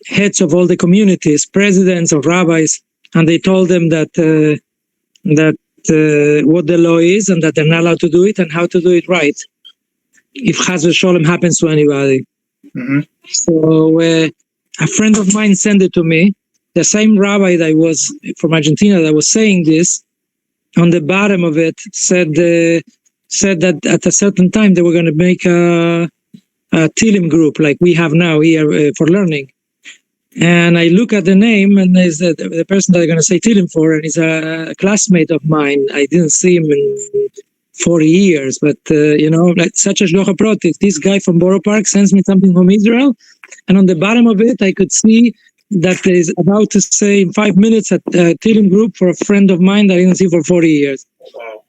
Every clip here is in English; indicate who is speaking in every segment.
Speaker 1: heads of all the communities, presidents of rabbis, and they told them that what the law is and that they're not allowed to do it and how to do it right if Chas v'Sholem happens to anybody. Mm-hmm. So a friend of mine sent it to me. The same rabbi that was from Argentina that was saying this, on the bottom of it said that at a certain time they were going to make a Tilim group like we have now here for learning. And I look at the name, and there's the person that I'm going to say Tilim for, and he's a classmate of mine. I didn't see him in 40 years, but like such a shlocha proti. This guy from Borough Park sends me something from Israel, and on the bottom of it, I could see that is about to say in 5 minutes a Tilim group for a friend of mine that I didn't see for 40 years.
Speaker 2: Wow.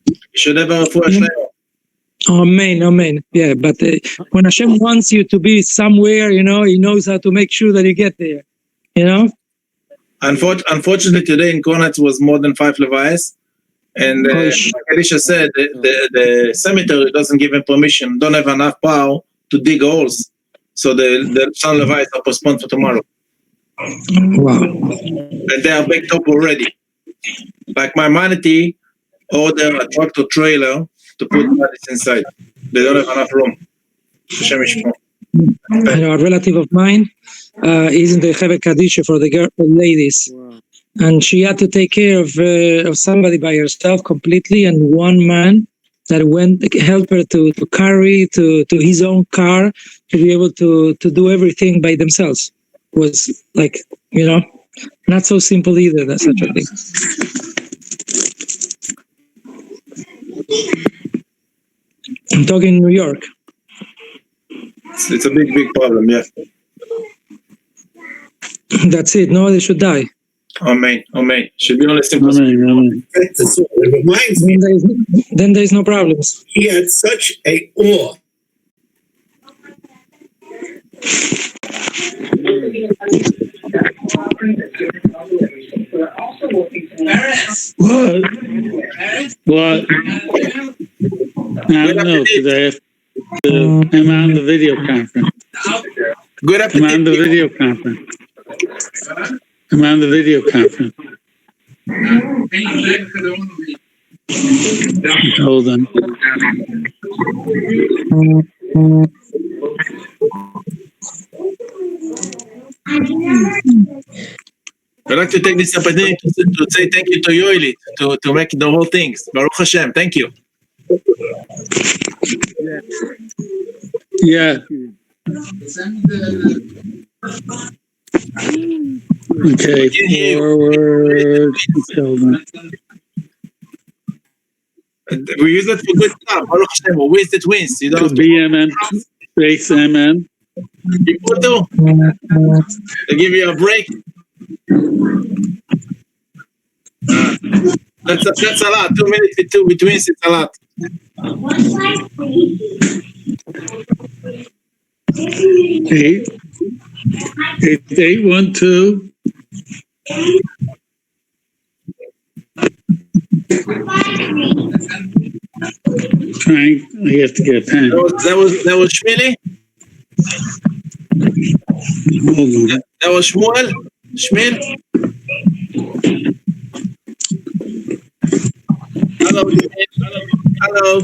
Speaker 2: You should have a full
Speaker 1: Amen. Yeah, but when Hashem wants you to be somewhere, He knows how to make sure that you get there,
Speaker 2: Unfortunately, today in Konatz was more than 5 Levi's, and like Elisha said, the cemetery doesn't give him permission, don't have enough power to dig holes, so the Son Levi's are postponed for tomorrow.
Speaker 1: Wow.
Speaker 2: And they are backed up already. Like my humanity order a tractor trailer to put bodies inside. They don't have enough room.
Speaker 1: I know a relative of mine is in the Hevet Kadisha for the ladies. Wow. And she had to take care of somebody by herself completely, and one man that went help her to carry to his own car to be able to do everything by themselves. Was like, not so simple either. That's such a thing. I'm talking New York.
Speaker 2: It's a big problem, yeah.
Speaker 1: That's it. Nobody should die.
Speaker 2: Amen. Should be only simple.
Speaker 3: Amen. It reminds me.
Speaker 1: Then there's no problems.
Speaker 3: He had such a awe.
Speaker 4: What? I don't know, because I'm on the video conference.
Speaker 2: Good afternoon.
Speaker 4: I'm on the video conference. Hold on.
Speaker 2: I'd like to take this opportunity to say thank you to Yoeli to make the whole things. Baruch Hashem, thank you.
Speaker 4: Yeah. Okay, forward.
Speaker 2: We use it for good stuff. Baruch Hashem, we waste it wins. You don't have to
Speaker 4: BMM, base MM.
Speaker 2: People do. They give you a break. That's a lot. 2 minutes between it's a lot.
Speaker 4: Eight 812. Trying. I have to get a pen.
Speaker 2: That was Shmili. That was Shmuel. Shmil. Hello.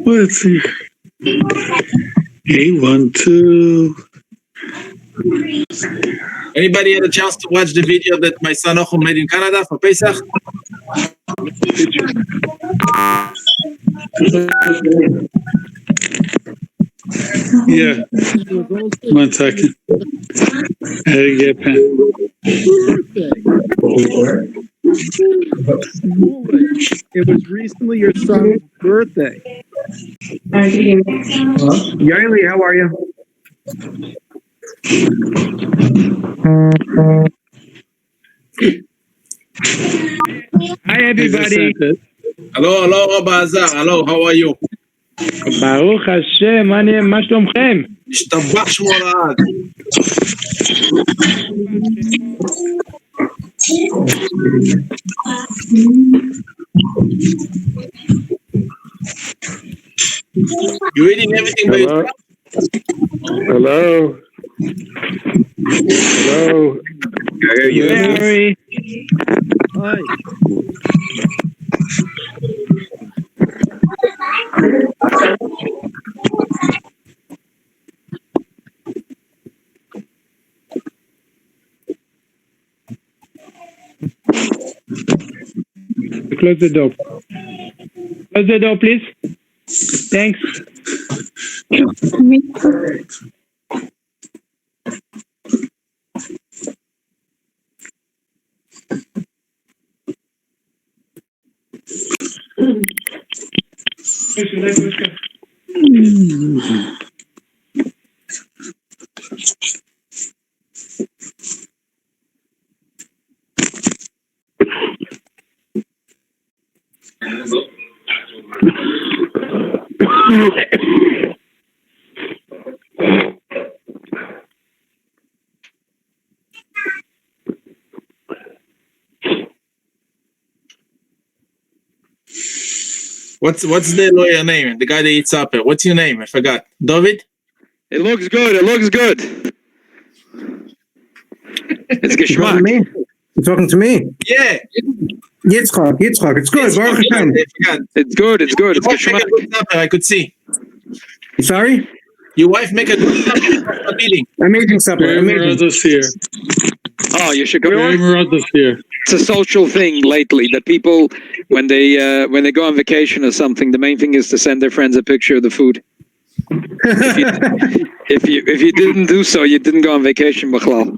Speaker 4: Let's see. 812.
Speaker 2: Anybody had a chance to watch the video that my son Ochum made in Canada for Pesach?
Speaker 4: Yeah. 1 second. I had to get a pen.
Speaker 5: It was recently your son's birthday. Yaeli, how are you? Hi, everybody.
Speaker 2: Hello, Rabbi Azar. Hello, how are you?
Speaker 5: ברוך השם, מה שלומכם?
Speaker 2: השתבח שמו לעד. You eating everything by yourself?
Speaker 6: Hello. Hello.
Speaker 5: Gary. Hi.
Speaker 6: Close the door. Close the door, please. Thanks.
Speaker 2: What's the lawyer name? The guy that eats supper. What's your name? I forgot. David?
Speaker 7: It looks good. It looks good. It's
Speaker 8: You talking to
Speaker 7: geschmack.
Speaker 8: me? You talking to me?
Speaker 2: Yeah.
Speaker 8: Yitzchak. It's good. Baruch Hashem.
Speaker 2: I forgot.
Speaker 7: It's good. It's good. It's
Speaker 2: Your wife make
Speaker 7: geschmack.
Speaker 2: a good supper, I could see.
Speaker 8: Sorry?
Speaker 2: Your wife make a good supper. Meeting.
Speaker 8: Amazing supper. Amazing.
Speaker 4: Murados here.
Speaker 7: Oh, you should go.
Speaker 4: Very Murados here.
Speaker 7: It's a social thing lately that people, when they go on vacation or something, the main thing is to send their friends a picture of the food. If you didn't do so, you didn't go on vacation, Bachlal.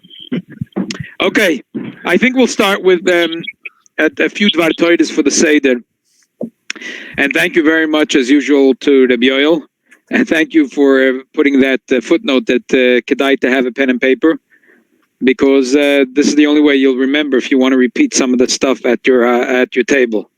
Speaker 7: Okay, I think we'll start with a few Dvar Toides for the Seder. And thank you very much, as usual, to Rabbi Yoel. And thank you for putting that footnote that Kedai to have a pen and paper, because this is the only way you'll remember if you want to repeat some of the stuff at your table.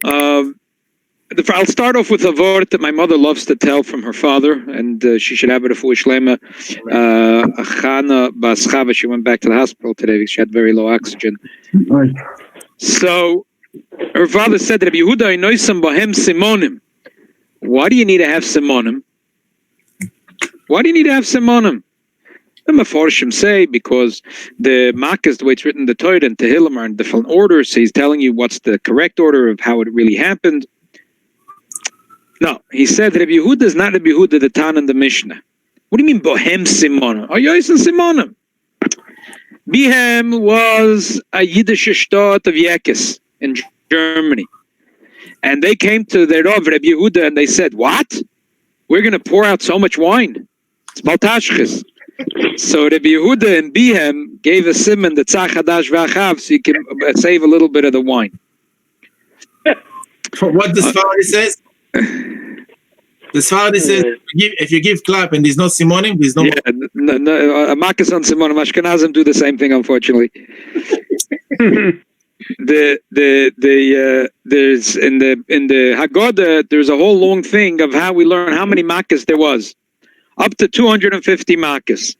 Speaker 7: I'll start off with a word that my mother loves to tell from her father, and she should have it for Shlema. Chana Baschava, she went back to the hospital today because she had very low oxygen. So her father said, Rabbi Yehuda inoisam bohem simonim. Why do you need to have simonim? Why do you need to have simonim? The Meforshim say because the Makkah, the way it's written, the Torah and Tehillim are in different orders, so he's telling you what's the correct order of how it really happened. No, he said Rabbi Yehuda is not Rabbi Yehuda, the Tan and the Mishnah. What do you mean bohem simonim? Oh, yois and simonim. Bihem was a Yiddish shtad of Yekes in Germany. And they came to their Rav, Rabbi Yehuda, and they said, what? We're going to pour out so much wine. It's Baltashchis. So Rabbi Yehuda and Bihem gave a simon, the Tzach Hadash V'achav, so you can save a little bit of the wine.
Speaker 2: For what the Sfaradi says? The Sfaradi says, if you give clap and there's no simonim, there's no...
Speaker 7: Yeah, no, Makkah on Simonim. Ashkenazim do the same thing, unfortunately. There's in the Haggadah, there's a whole long thing of how we learn how many Makkahs there was. Up to 250 Makkahs.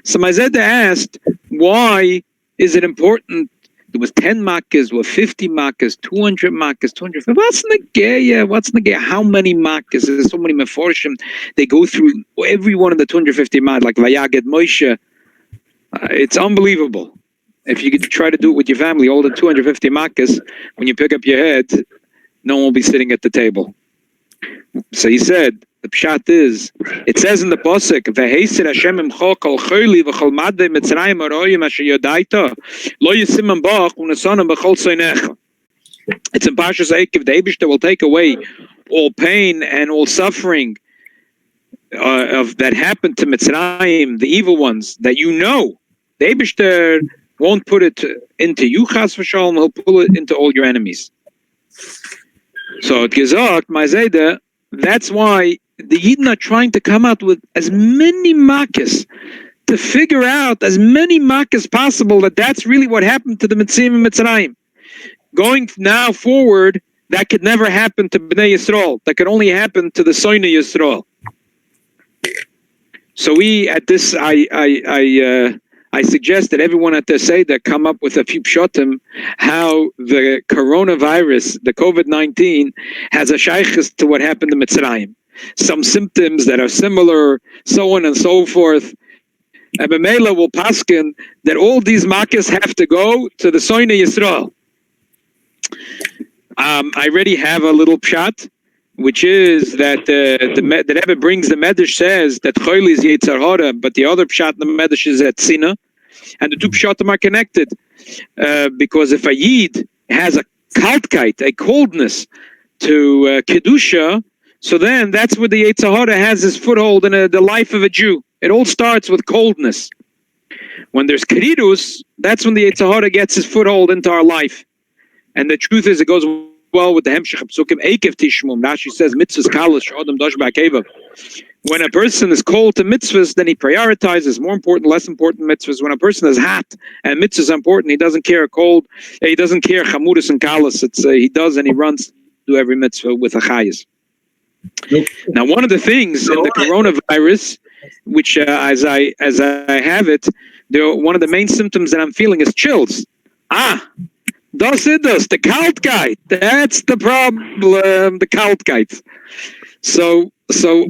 Speaker 7: So my Zedda asked, why is it important? There was 10 Makkahs, or 50 Makkahs, 200 Makkahs, 250. What's Nageya? What's Nageya? How many Makkahs? There's so many Meforshim. They go through every one of the 250 Makkahs, like Vayaged Moshe. It's unbelievable. If you could try to do it with your family, all the 250 Makkahs, when you pick up your head, no one will be sitting at the table. So he said, the Pshat is, it says in the Pasuk, V'heisir Hashem imcho kol choli v'chol madde mitzrayim aroyim asher yodaita lo yisimam bach u'nesanam b'chol soinecha. It's in Parshas Eikiv, the Eibishter will take away all pain and all suffering of that happened to Mitzrayim, the evil ones, that you know. The Eibishter won't put it into you, Chas v'shalom, he'll pull it into all your enemies. So it gesagt, my Zayda, that's why the Yidden are trying to come out with as many Makkahs to figure out as many Makkahs possible that that's really what happened to the Mitzrayim and Mitzrayim. Going now forward, that could never happen to Bnei Yisrael. That could only happen to the Soina Yisrael. So we at this, I suggest that everyone at the Seder come up with a few pshatim how the coronavirus, the COVID-19, has a shaykhis to what happened to Mitzrayim. some symptoms that are similar, so on and so forth. And B'meila will paskin that all these makas have to go to the Soine Yisrael. I already have a little pshat, which is that the Rebbe brings the Medrash says that Choyle is Yetzer Hara, but the other pshat in the Medrash is at Sina, and the two pshatim are connected because if a Yid has a kaltkeit, a coldness to kedusha, so then that's where the Yetzer Hara has his foothold in the life of a Jew. It all starts with coldness. When there's keridus, that's when the Yetzer Hara gets his foothold into our life. And the truth is, it goes well with the Hemshech Psukim Ekev Tishmum. Rashi says, mitzvahs kalish adam dosh ba'akeva. When a person is cold to mitzvahs, then he prioritizes more important, less important mitzvahs. When a person is hot and mitzvahs are important, he doesn't care cold. He doesn't care chamuris and kalas. It's he does and he runs to do every mitzvah with a chayas. Now, one of the things in the coronavirus, which as I have it, one of the main symptoms that I'm feeling is chills. Das ist das, the Kaltkeit. That's the problem, the Kaltkeit. So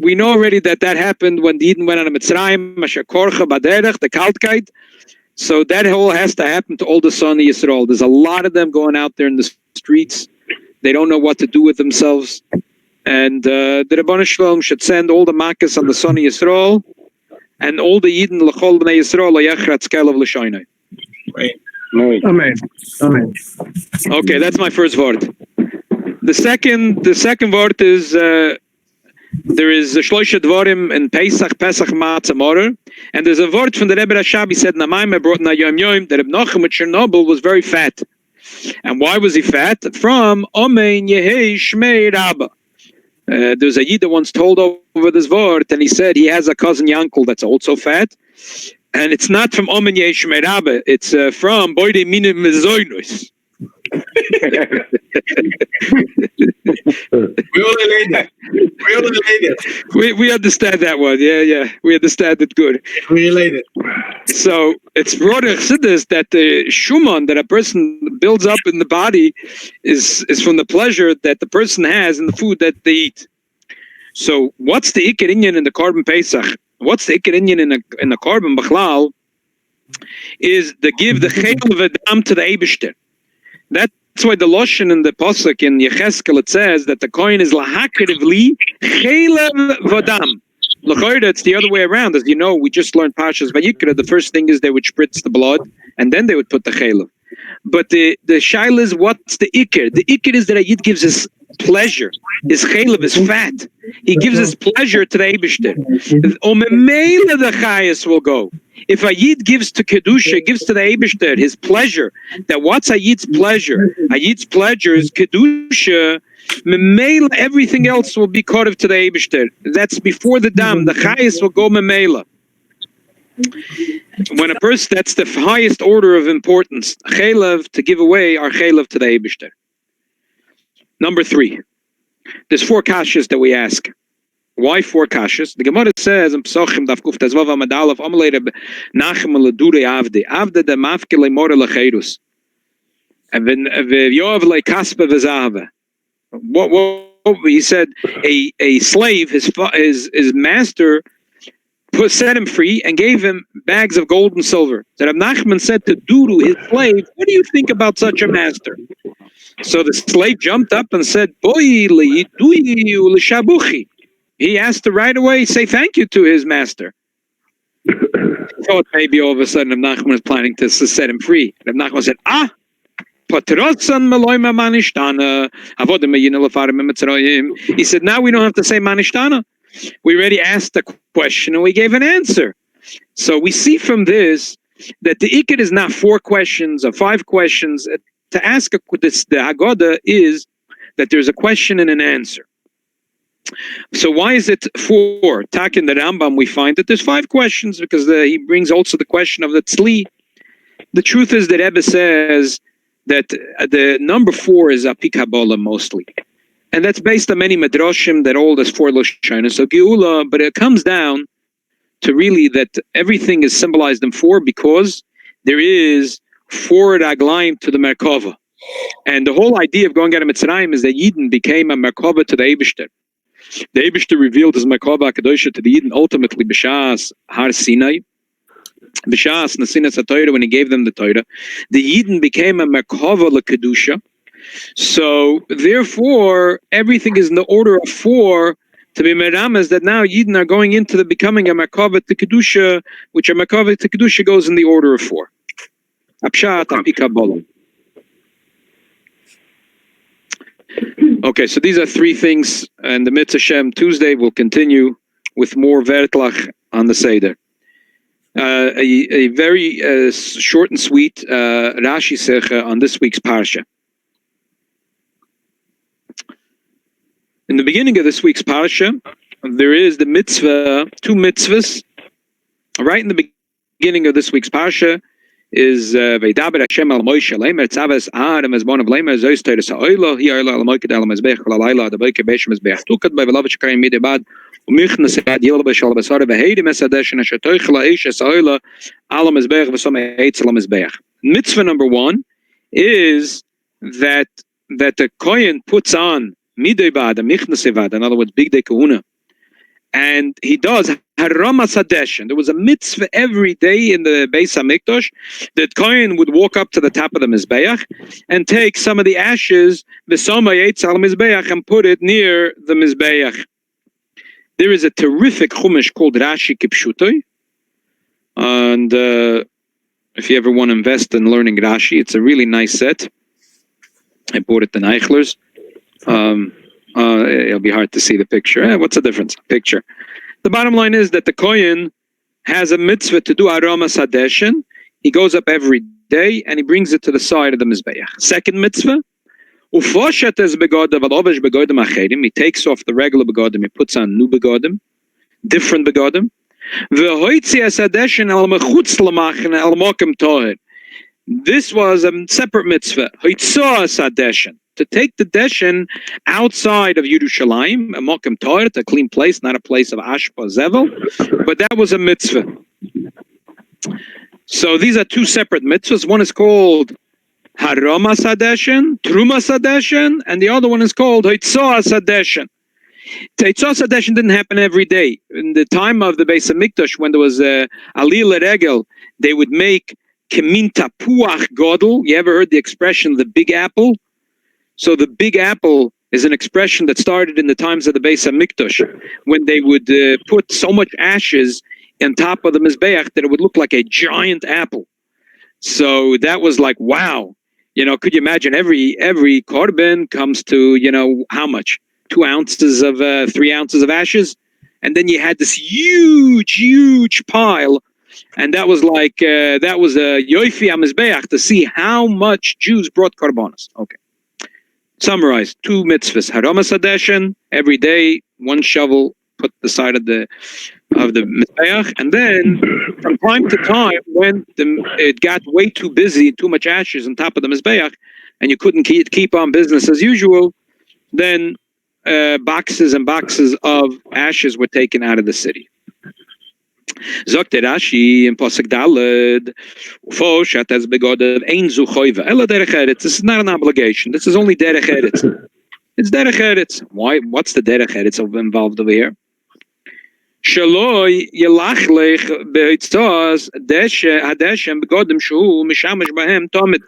Speaker 7: we know already that happened when the Eden went on a Mitzrayim, Masha Korcha Baderech, the Kaltkeit. So that all has to happen to all the Soni Yisrael. There's a lot of them going out there in the streets. They don't know what to do with themselves. And the Rebbeinu Shalom should send all the Makas on the Soni Yisrael and all the Eden L'chol B'nei Yisrael L'yachrat Skelav L'shoinai.
Speaker 8: Amen. Amen.
Speaker 7: Okay, that's my first word. The second word is there is a Shloisha Dvorim in Pesach Matzah Morer, and there's a word from the Rebbe Rashab. He said, "Namaim brought na Yom Yom that Reb Nachum at Chernobyl was very fat, and why was he fat? From Omein Yehei Shmei Rabba." There's a Yid that once told over this word, and he said he has a cousin Yankel that's also fat. And it's not from Omen Yesh Merabe, it's from Boide Minim Mezoinus. We understand that one. Yeah. We understand it good.
Speaker 2: We related.
Speaker 7: So it's brought in Chassidus that the Shuman that a person builds up in the body is from the pleasure that the person has in the food that they eat. So what's the Iker Inyan in the Korban Pesach? What's the Iker Inyan in the Korban Bachlal is to give the Chel V'Dam to the Eibishter. That's why the Loshen in the Pasuk in Yecheskel, it says that the coin is Lahakriv Li Chel V'Dam. L'chayda, it's the other way around. As you know, we just learned Pashas Vayikra. The first thing is they would spritz the blood, and then they would put the Chel. But the Shaila is, what's the Iker? The Iker is that a Yid gives his pleasure. His chaylev is fat. He gives his pleasure to the Eibishter. Omemela the chayas will go. If a Yid gives to Kedusha, gives to the Eibishter his pleasure, that what's a Yid's pleasure? A Yid's pleasure is Kedusha. Memela, everything else will be caught to the Eibishter. That's before the dam. The chayas will go memela. When a person, that's the highest order of importance. Chaylev, to give away our chaylev to the Eibishter. Number 3, there's 4 kashas that we ask. Why 4 kashas? The Gemara says in Psachim Daf Kuf Tezvav Amadal of Amalei Reb Nachem Ledure Avde de Mafke Lemore Lecheirus and Yoav Lekaspe V'Zahave. What he said? A slave, his master, set him free and gave him bags of gold and silver. That Reb Nachman said to Duru, his slave, "What do you think about such a master?" So the slave jumped up and said, he asked to right away say thank you to his master. He thought maybe all of a sudden Reb Nachman was planning to set him free. Reb Nachman said, he said, now we don't have to say manishtana. We already asked the question and we gave an answer. So we see from this that the Iker is not 4 questions or 5 questions. To ask the Haggadah is that there's a question and an answer. So why is it 4? Tak in the Rambam we find that there's 5 questions because he brings also the question of the Tzli. The truth is that Rebbe says that the number 4 is Apik Habolah mostly. And that's based on many Midrashim that all there's 4 Loshonos. So Geula, but it comes down to really that everything is symbolized in 4 because there is 4 raglaim to the Merkava. And the whole idea of going out of Mitzrayim is that Yidden became a Merkava to the Eibishter. The Eibishter revealed his Merkava HaKadosh to the Yidden ultimately b'shas Har Sinai. B'shas Nasinas HaTorah, when he gave them the Torah, the Yidden became a Merkava LeKedusha. So therefore, everything is in the order of 4 to be meramas that now Yidden are going into the becoming a Merkava to Kedusha, which a Merkava to Kedusha goes in the order of 4. A Pshat, a Pikabolo. Okay, so these are 3 things, and the Mitzvah Shem Tuesday will continue with more Vertlach on the Seder. A very short and sweet Rashi Secha on this week's Parsha. In the beginning of this week's Parsha, there is the mitzvah, 2 mitzvahs. Right in the beginning of this week's Parsha is Veidaber Hashem al Moshe Leimer Tzavas Adam as one of Leimer Zois Teres Ha'oilo Hi Oilo al Moiked al Mezbech Al Laila the Boike Besh Mezbech Tukad by Velavich Karim Midibad Umichnas Ad Yil Bashal Basara Vehedi Mesadesh and Shatoich La Ish as Oilo Al Mezbech Vasome Eitz al Mezbech. Mitzvah number 1 is that the Kohen puts on Midibad, a Michnas Evad, in other words, Big Day Kahuna. And he does Harama Sadesh. And there was a mitzvah every day in the Beis HaMikdash that Kohen would walk up to the top of the Mizbeach and take some of the ashes, V'soma Yetz al Mizbeach, and put it near the Mizbeach. There is a terrific Chumash called Rashi Kipshutoi. And if you ever want to invest in learning Rashi, it's a really nice set. I bought it in Eichler's. It'll be hard to see the picture. What's the difference? Picture. The bottom line is that the Kohen has a mitzvah to do Arama Sadeshin. He goes up every day and he brings it to the side of the Mizbeach. Second mitzvah, ופשט es בגדיו, ולובש בגדים אחרים. He takes off the regular begodim, he puts on new begodim, different begodim. והויצי הסדשן על מחוץ למחנה, על מוקם טוהר. This was a separate mitzvah. Hoitzah Sadeshin, to take the deshin outside of Yerushalayim, a Mokem Torah, a clean place, not a place of Ashpa Zevel, but that was a mitzvah. So these are 2 separate mitzvahs. One is called Harama Sadeshin, Truma Sadeshin, and the other one is called Hoitzah Sadeshin. Hoitzah Sadeshin didn't happen every day. In the time of the Beis HaMikdash, when there was Alil Regel, they would make Kemin Tapuach Godel. You ever heard the expression, the big apple? So the big apple is an expression that started in the times of the Beis HaMikdash, when they would put so much ashes on top of the Mizbeach that it would look like a giant apple. So that was like, wow. You know, could you imagine every korban comes to, you know, how much? 2 ounces of, 3 ounces of ashes? And then you had this huge pile. And that was like, that was a Yoifi HaMizbeach to see how much Jews brought korbanos. Okay. Summarize 2 mitzvahs. Harama Sadeshin, every day, 1 shovel put the side of the Mizbeach. And then from time to time, when it got way too busy, too much ashes on top of the Mizbeach, and you couldn't keep on business as usual, then boxes and boxes of ashes were taken out of the city. Sagt der Rashi in Pasuk Daled, ופשט es בגדיו ein zu choiva. Ela derech eretz. This is not an obligation. This is only derech eretz. It's derech eretz. Why? What's the derech eretz involved over here? Shaloi yelachlech beitzos hadeshem begodim shu mishamash bahem tomit.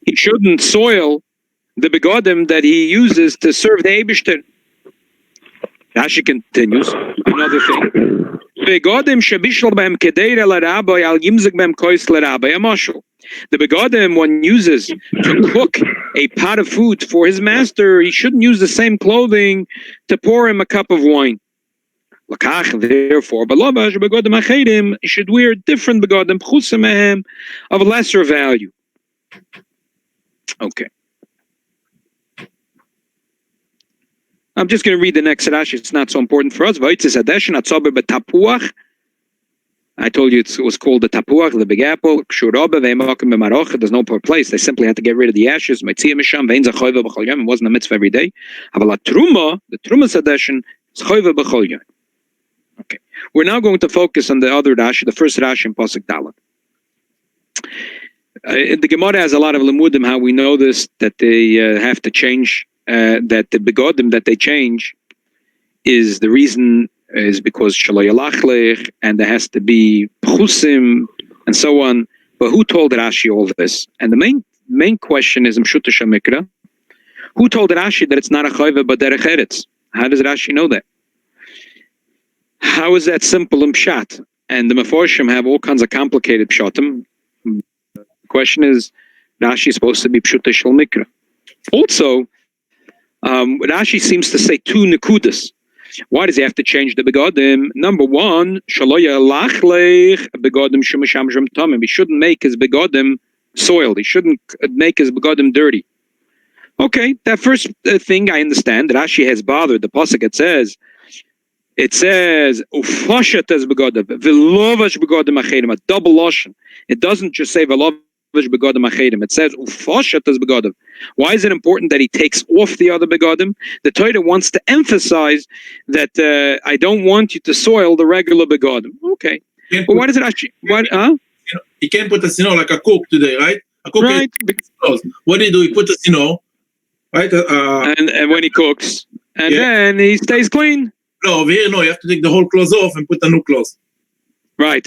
Speaker 7: He shouldn't soil the begodim that he uses to serve the Eibishter. Rashi continues, another thing. The begodim one uses to cook a pot of food for his master, he shouldn't use the same clothing to pour him a cup of wine. Therefore, he should wear different begodim of lesser value. Okay. I'm just going to read the next Rashi. It's not so important for us. I told you it was called the tapuach, the big apple. There's no poor place. They simply had to get rid of the ashes. It wasn't a mitzvah every day. The truma sadeshin is chayva b'chol yom. Okay. We're now going to focus on the other Rashi, the first Rashi in Pasuk Dalet. The Gemara has a lot of limudim, how we know this, that they have to change, that the begodim that they change is the reason is because shelo yalachlech, and there has to be pchusim and so on. But who told Rashi all this? And the main question is Mshuta Shamikra. Who told Rashi that it's not a chayva but derech eretz? How does Rashi know that? How is that simple in Pshat? And the Meforshim have all kinds of complicated Pshatim. The question is, Rashi is supposed to be Pshuta Shel Mikra. Also, Rashi seems to say two nekudas. Why does he have to change the begadim? Number one, shelo yalachlech begadim shemasham tamim. He shouldn't make his begadim soiled. He shouldn't make his begadim dirty. Okay, that first thing I understand. Rashi has bothered. The pasuk it says ufashat as begadim v'lovash begadim achedim, a double lashon. It doesn't just say v'lovash begadim achedim. It says ufashat as begadim. Why is it important that he takes off the other begadim? The Torah wants to emphasize that I don't want you to soil the regular begadim. Okay, but why does it actually?
Speaker 2: You can't put a sino like a cook today, right? A cook,
Speaker 7: right?
Speaker 2: What do? He put a sino, right?
Speaker 7: And when he cooks, and then he stays clean.
Speaker 2: No, over here, no. You have to take the whole clothes off and put the new clothes.
Speaker 7: Right.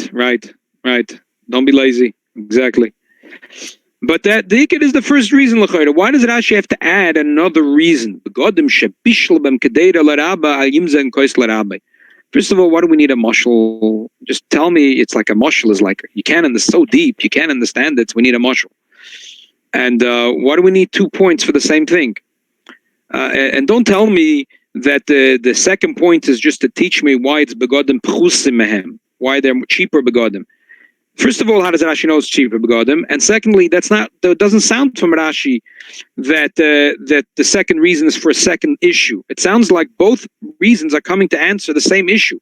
Speaker 7: Don't be lazy. Exactly. But that Dikit is the first reason. Why does Rashi have to add another reason? First of all, why do we need a mashal? Just tell me it's like a mashal is like, you can't understand, so deep, you can't understand it, so we need a mashal. And why do we need 2 points for the same thing? And don't tell me that the second point is just to teach me why it's begadim pchusim mehem, why they're cheaper begadim. First of all, how does Rashi know it's cheaper begadim? And secondly, that doesn't sound from Rashi that the second reason is for a second issue. It sounds like both reasons are coming to answer the same issue.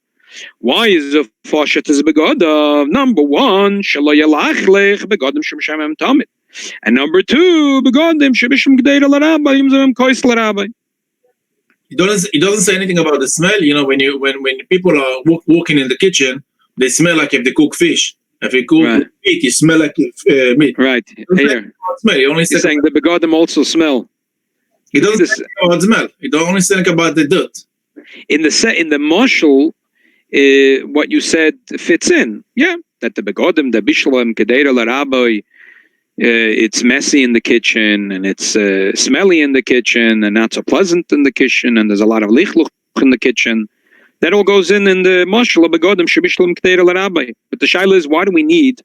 Speaker 7: Why is the fashat is begadim? Number one, shelo yalachlech begadim shemasham tamid, and number two, begadim shebishim gdeira l'rabbi yimzem kois l'rabbi.
Speaker 2: It doesn't say anything about the smell. You know, when people are walking in the kitchen, they smell like if they cook fish. If you cook meat, you smell like meat.
Speaker 7: Right. Here.
Speaker 2: Smell. You're
Speaker 7: saying the begadim also smell.
Speaker 2: It doesn't say about smell. It only say about the dirt.
Speaker 7: In the mashal, what you said fits in. Yeah, that the begadim, the bishlam kedeira l'rabbi, it's messy in the kitchen, and it's smelly in the kitchen, and not so pleasant in the kitchen, and there's a lot of lichluch in the kitchen. That all goes in the mashal of begadim shebishlam kedeira l'rabbi. But the shaila is, why do we need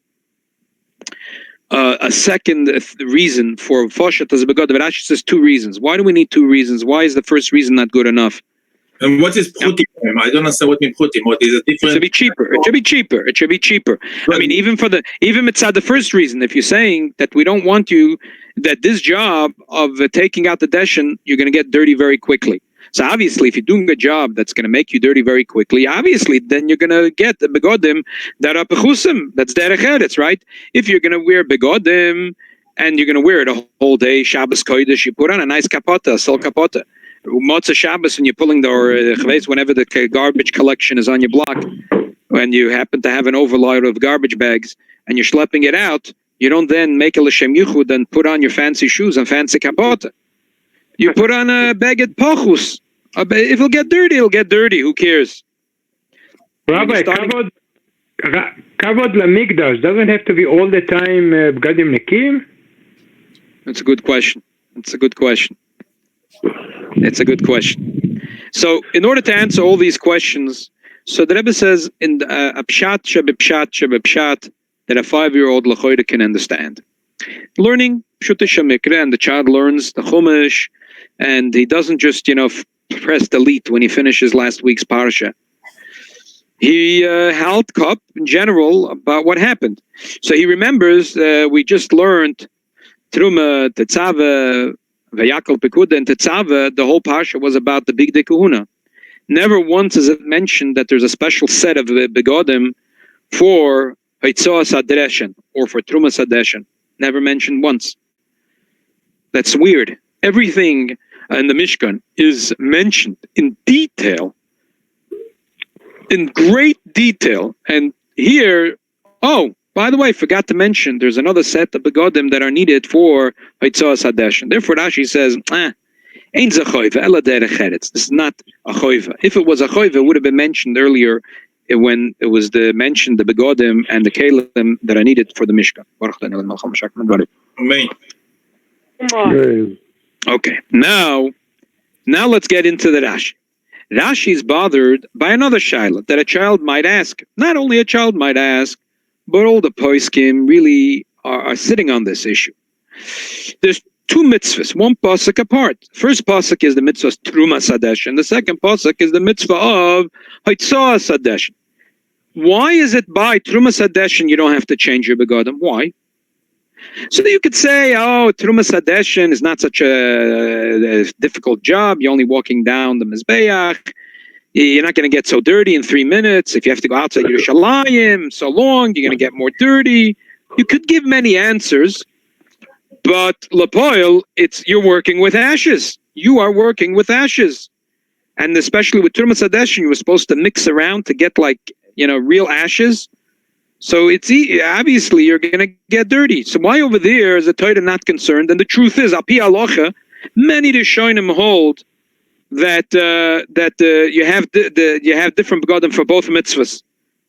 Speaker 7: a second reason for fashat as begadim? Rashi says 2 reasons. Why do we need 2 reasons? Why is the first reason not good enough?
Speaker 2: And what is pchutim? I don't understand what means pchutim. What is a different?
Speaker 7: It should be cheaper. It should be cheaper. Right. I mean, even mitzad the first reason, if you're saying that we don't want you, that this job of taking out the deshen, you're going to get dirty very quickly. So obviously, if you're doing a job that's going to make you dirty very quickly, obviously, then you're going to get the begadim that are pechusim. That's derech eretz, right? If you're going to wear begadim and you're going to wear it a whole day, Shabbos Kodesh, you put on a nice kapota, a silk kapota. Motzah Shabbos, when you're pulling whenever the garbage collection is on your block, when you happen to have an overload of garbage bags and you're schlepping it out, you don't then make a l'shem yichud and put on your fancy shoes and fancy kapota. You put on a beged pachus. If it'll get dirty, it'll get dirty. Who cares?
Speaker 6: Rabbi, kavod lamigdash doesn't have to be all the time bgadim nekim?
Speaker 7: That's a good question. So, in order to answer all these questions, so the Rebbe says in a pshat shebepshat that a 5-year-old l'choyde can understand. Learning pshuta shemikra, and the child learns the chumash, and he doesn't just press delete when he finishes last week's parsha. He held cup in general about what happened. So he remembers we just learned Truma, Tetzava, Vayakal Pekuda, and Tetzava. The whole parsha was about the big Kahuna. Never once is it mentioned that there's a special set of begadim for Haitzah Sadreshen or for Truma Sadreshen. Never mentioned once. That's weird. Everything in the Mishkan is mentioned in detail, in great detail. And here, by the way, forgot to mention, there's another set of begadim that are needed for Haitzah Sadreshen. Therefore, Rashi says, Ein ze choiva, ela derech eretz. This is not a choiva. If it was a choiva, it would have been mentioned earlier when it was mentioned the begodim and the kelim that I needed for the Mishkan.
Speaker 2: Amen.
Speaker 7: Okay, now let's get into the Rashi. Rashi is bothered by another shaila that a child might ask. Not only a child might ask, but all the poskim really are sitting on this issue. There's two mitzvahs, one pasuk apart. First pasuk is the mitzvah of Truma Sadesh, and the second pasuk is the mitzvah of Haitzah Sadesh. Why is it by Truma Sadesh and you don't have to change your begodim? Why? So that you could say, oh, Truma Sadesh is not such a difficult job. You're only walking down the Mizbeach. You're not going to get so dirty in 3 minutes. If you have to go outside Yerushalayim so long, you're going to get more dirty. You could give many answers. But Lapoil, you're working with ashes. You are working with ashes. And especially with Truma Sadesh, you were supposed to mix around to get real ashes. So it's obviously you're going to get dirty. So why over there is the Torah not concerned? And the truth is, Api Alocha, many Rishonim hold that you have different begodim for both mitzvahs.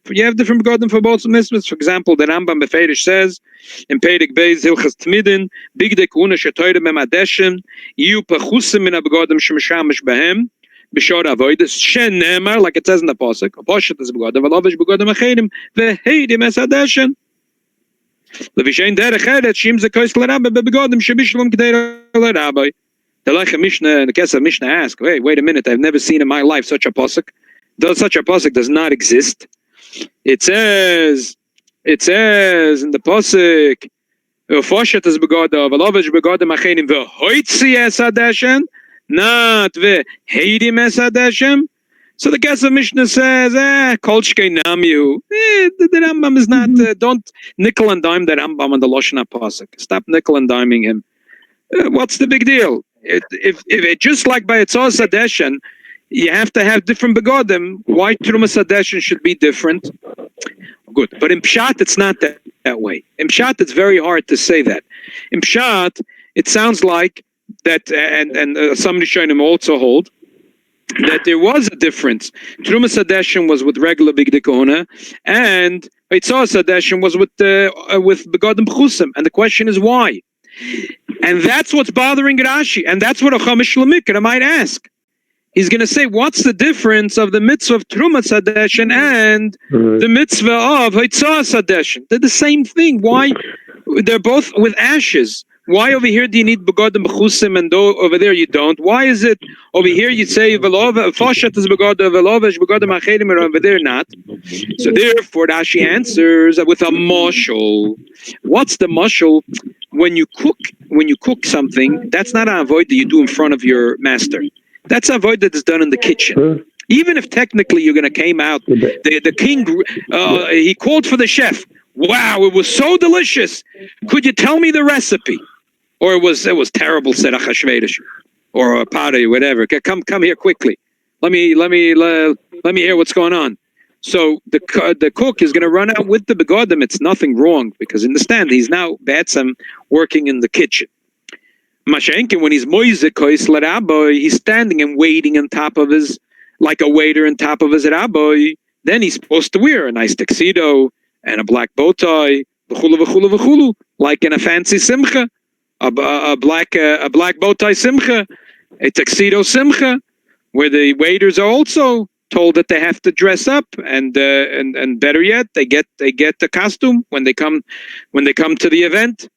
Speaker 7: You have different begodim for both mitzvahs. For example, the Rambam Beferish says in Perek Beis Hilchas Tmidin, Bigdei Kuna Shetoyre Memadeshem, Yiu Pachusim Min HaBegodim Shemeshamish Behem, B'Shor Avodas Shen Nemar, like it says in the pasuk, Pshat is begodim, V'Lovish begodim Acherim, V'Heidim Es Hadeshen. L'Vishein Derech Eretz Shim Zekois L'Rabbi Bebegodim Shebishlom K'dei L'Rabbi. The Lechem Mishnah, the Kesef Mishnah ask, wait a minute, I've never seen in my life such a pasuk. Though such a pasuk does not exist. It says in the pasuk, "Ufoshet is begodav, v'lovish begodim achenim v'hoitzi es hadeshem, not v'heidim es hadeshem." So the Kesef Mishnah says, "Kol shkei namiu." The Rambam is not. Don't nickel and dime the Rambam on the Lashon HaPasuk. Stop nickel and diming him. What's the big deal? If it just like by Haitzah Sadeshen, you have to have different begodim. Why Truma Sadeshen should be different? Good. But in Pshat, it's not that way. In Pshat, it's very hard to say that. In Pshat, it sounds like that, and some Rishonim also hold, that there was a difference. Truma Sadeshen was with regular Bigdei Kohuna, and Haitzah Sadeshen was with begodim Chusim. And the question is why? And that's what's bothering Rashi. And that's what a Chamish Lamikra might ask. He's going to say, what's the difference of the mitzvah of Truma Sadeshen and the mitzvah of Haitzah Sadeshen? They're the same thing. Why? They're both with ashes. Why over here do you need begodim b'chusim and over there you don't? Why is it over here you say Foshat is begodim, velovesh begodim acherim, and over there not? So therefore Rashi answers with a mashal. What's the mashal? When you cook something, that's not an avoid that you do in front of your master. That's an avoid that is done in the kitchen. Even if technically you're going to came out, the king, he called for the chef. Wow, it was so delicious. Could you tell me the recipe? Or it was terrible, said Achashverosh, or a pari, whatever. Come here quickly. Let me hear what's going on. So the cook is going to run out with the begodim. It's nothing wrong because in the stand he's now batsam working in the kitchen. Mashenkin, when he's moizekois l'rabbi, he's standing and waiting on top of his, like a waiter on top of his rabbi. Then he's supposed to wear a nice tuxedo and a black bow tie, v'chulu v'chulu v'chulu, like in a fancy simcha, a black bow tie simcha, a tuxedo simcha, where the waiters are also told that they have to dress up, and better yet, they get the costume when they come to the event.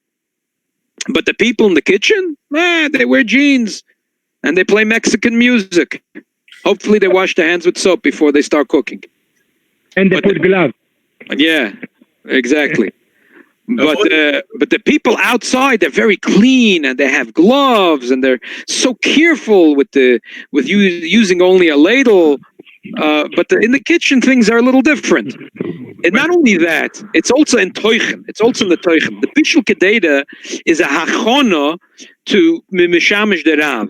Speaker 7: But the people in the kitchen, they wear jeans and they play Mexican music. Hopefully, they wash their hands with soap before they start cooking.
Speaker 6: And they put gloves.
Speaker 7: Yeah, exactly. But the people outside, they're very clean and they have gloves and they're so careful with using only a ladle. But in the kitchen, things are a little different. And not only that, it's also in Teuchen. It's also in the Teuchen. The Bishul Kededa is a hachona to Mishamish de Rav.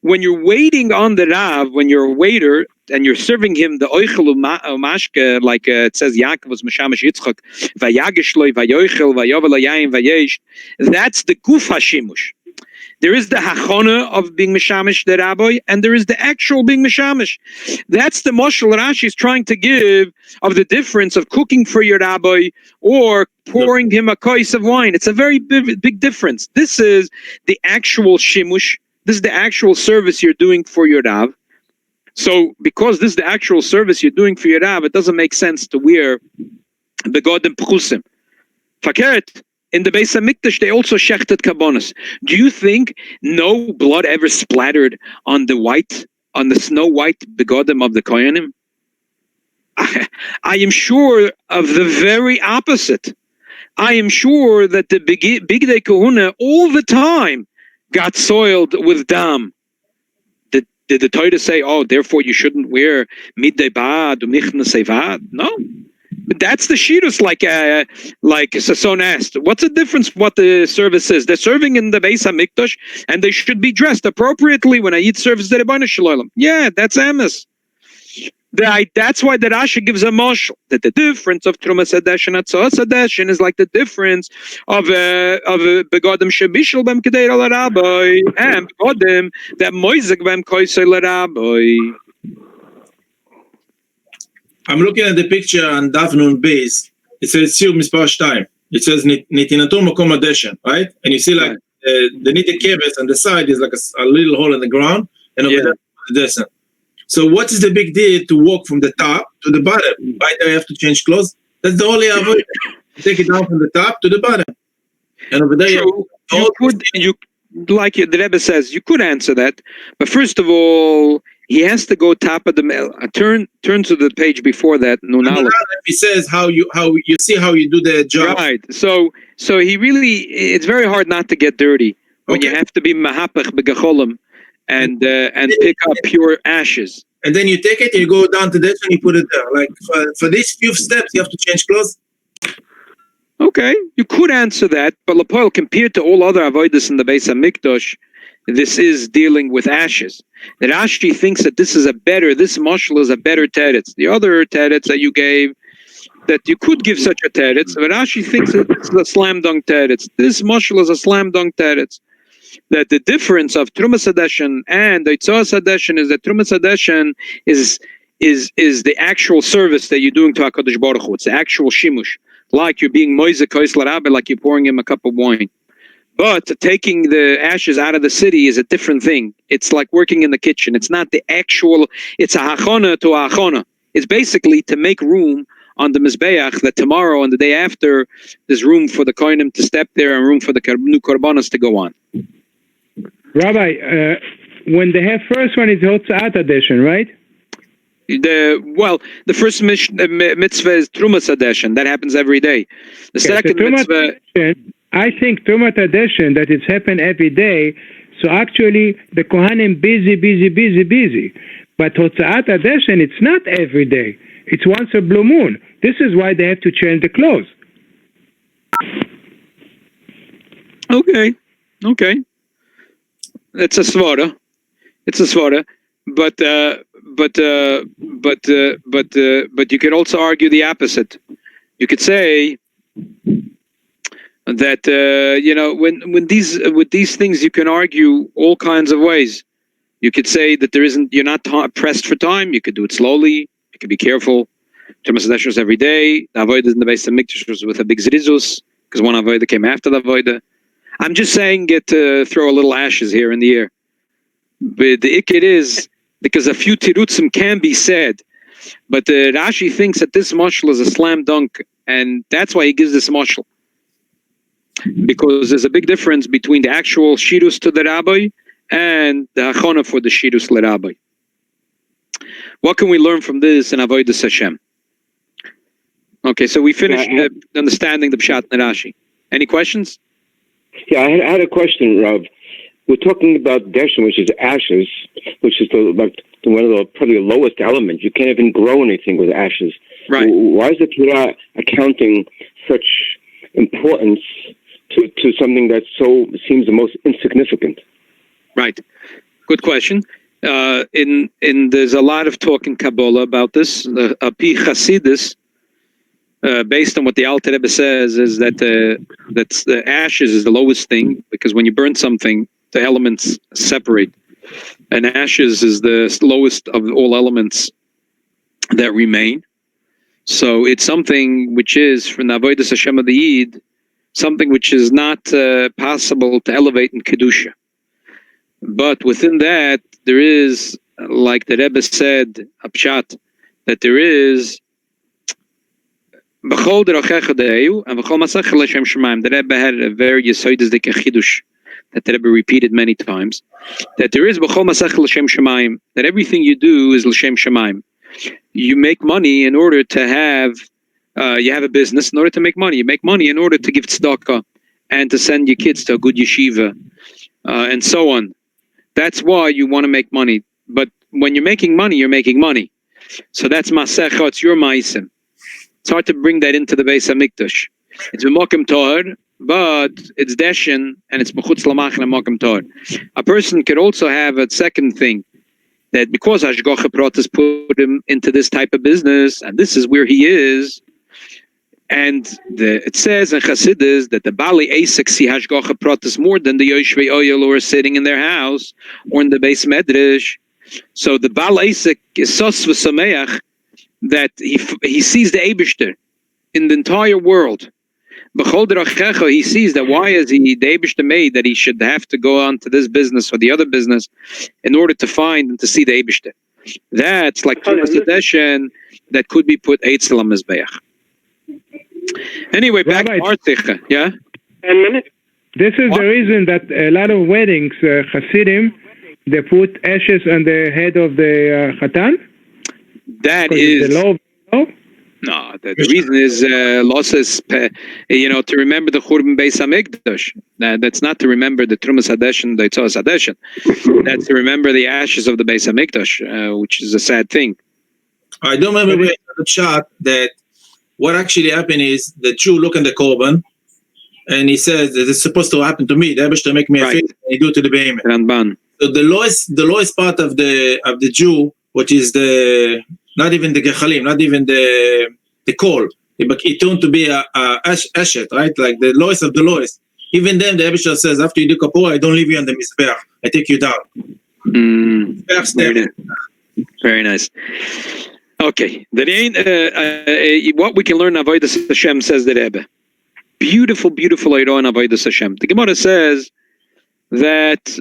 Speaker 7: When you're waiting on the Rav, when you're a waiter and you're serving him the oichel umashke, like it says Yaakov was Mishamish Yitzchak, vayagishloi, vayoichel, vayovel yayin, vayesh. That's the guf hashimush. There is the hachona of being mishamish the rabbi, and there is the actual being mishamish. That's the mashal Rashi is trying to give of the difference of cooking for your rabbi or pouring him a kais of wine. It's a very big difference. This is the actual shimush. This is the actual service you're doing for your Rav. So, because this is the actual service you're doing for your Rav, it doesn't make sense to wear begodim pchusim. Fakert, in the Beis HaMikdash, they also shechted kabbonos. Do you think no blood ever splattered on the snow white begodim of the kohanim? I am sure of the very opposite. I am sure that the bigdei kahuna all the time got soiled with dam. Did the Torah say, oh, therefore you shouldn't wear midday bad, umichna sevad? No. But that's the shirus, like Sasson asked. What's the difference what the service is? They're serving in the Beis HaMikdash, and they should be dressed appropriately when I eat service the Rebbeinu Shalom. Yeah, that's emes. That's why the Rashi gives a moshel, that the difference of Truma Sadesh and Atzah Sadesh is like the difference of begodim shebishel bem kedei al rabbi and begodim that moizek bem koisei rabbi.
Speaker 2: I'm looking at the picture on Daf Nun Beis. It says Siyur Mispar 2. It says Nitinato Makom Adeshen, right? And you see like the Nite Keves on the side is like a little hole in the ground, and over there the descent. So what is the big deal to walk from the top to the bottom? Right there you have to change clothes. That's the only avoid. Take it down from the top to the bottom. And over there
Speaker 7: you like the Rebbe says, you could answer that. But first of all, he has to go top of the turn to the page before that.
Speaker 2: He says how you see how you do the job.
Speaker 7: Right. So he really, it's very hard not to get dirty when you have to be mahapach begacholim and pick up pure ashes.
Speaker 2: And then you take it and you go down to this and you put it there. Like for these few steps, you have to change clothes.
Speaker 7: Okay, you could answer that, but Lapoil, compared to all other avodas in the Beis HaMikdash, this is dealing with ashes. That Rashi thinks that this mashal is a better teretz. The other teretz that you gave, that you could give such a teretz, but Rashi thinks that this is a slam dunk teretz. This mashal is a slam dunk teretz. That the difference of Trumas Hadeshen and the Itzos Hadeshen is that Trumas Hadeshen is the actual service that you're doing to HaKadosh Baruch Hu. It's the actual shimush. Like you're being moise kois l'rabbi, like you're pouring him a cup of wine. But taking the ashes out of the city is a different thing. It's like working in the kitchen. It's not the actual, it's a hachona to a hachona. It's basically to make room on the Mizbeach that tomorrow and the day after, there's room for the kohanim to step there and room for the new korbanos to go on.
Speaker 6: Rabbi, when they have first one is Hotzat edition, right?
Speaker 7: The first mitzvah is Trumas Hadeshen. That happens every day. The second mitzvah...
Speaker 6: I think Trumat Hadeshen, that it's happened every day, so actually the Kohanim busy. But Hotzat Hadeshen, it's not every day. It's once a blue moon. This is why they have to change the clothes.
Speaker 7: Okay. It's a svara. But you could also argue the opposite. You could say that with these things you can argue all kinds of ways. You could say that you're not pressed for time. You could do it slowly. You could be careful. Trumas Hadeshen was every day. The avodah in the Beis HaMikdash was with a big zrizus because one avodah came after the avodah. I'm just saying it to throw a little ashes here in the air. But the ikid is because a few tirutzim can be said, but Rashi thinks that this mashal is a slam dunk, and that's why he gives this mashal. Because there's a big difference between the actual shirus to the rabbi and the hachona for the shirus le rabbi. What can we learn from this in Avodas Hashem? Okay, so we finished understanding the Pshat and Rashi. Any questions?
Speaker 8: Yeah, I had a question, Rav. We're talking about deshen, which is ashes, which is one of the probably the lowest elements. You can't even grow anything with ashes.
Speaker 7: Right.
Speaker 8: Why is the Torah accounting such importance to something that seems the most insignificant?
Speaker 7: Right. Good question. There's a lot of talk in Kabbalah about this. Api Chasidus, based on what the Alter Rebbe says, is that the ashes is the lowest thing, because when you burn something, the elements separate. And ashes is the lowest of all elements that remain. So it's something which is, from the Avodas Hashem of the Yid, something which is not possible to elevate in Kedusha. But within that, there is, like the Rebbe said, a Pshat, that there is B'chol derochecha de'eu, and b'chol masecha l'shem shemayim. The Rebbe had a very yesodisdik chidush that the Rebbe repeated many times, that there is b'chol masecha l'shem shemayim, that everything you do is l'shem shemayim. You make money in order to have, you have a business in order to make money. You make money in order to give tzedakah and to send your kids to a good yeshiva, and so on. That's why you want to make money. But when you're making money, you're making money. So that's masecha, it's your ma'asim. It's hard to bring that into the Beis HaMikdash. It's b'mokim torah, but it's deshen, and it's b'chutz lamachin and mokim torah. A person could also have a second thing, that because Hashgacha Pratis put him into this type of business, and this is where he is, and it says in Chassidus that the Bali Asik see Hashgacha Pratis more than the Yoshvei Oyel who are sitting in their house or in the Beis Medrash. So the Bal Asik is sos v'sameach, that he sees the Eibishter in the entire world. B'chol derochecha, he sees that why is the Eibishter made that he should have to go on to this business or the other business in order to find and to see the Eibishter. That's like Tumas Adeshen that could be put Eitzel HaMizbeach. Anyway, back to Articha, yeah?
Speaker 8: 10 minutes?
Speaker 6: This is the reason that a lot of weddings, Hasidim, they put ashes on the head of the Chatan.
Speaker 7: That is
Speaker 6: the law.
Speaker 7: No, the reason is losses, to remember the Churban Beis HaMikdash. That's not to remember the Trumas Hadeshen, the Tzos Hadeshen. That's to remember the ashes of the Beis HaMikdash, which is a sad thing.
Speaker 2: I don't remember the Pshat that what actually happened is the Jew look in the Korban and he says that it's supposed to happen to me. The Eibishter make me a favor and he do it to the Behemoth. So the lowest part of the Jew, which is not even the gechalim, not even the coal, but it turned to be a ashet, right? Like the lowest of the lowest. Even then, the Eibishter says, after you do kapor, I don't leave you on the mizbeach. I take you down.
Speaker 7: Very nice. Okay, what we can learn in Avodas Hashem, says the Rebbe. Beautiful, beautiful Eiro in Avodas Hashem. The Gemara says that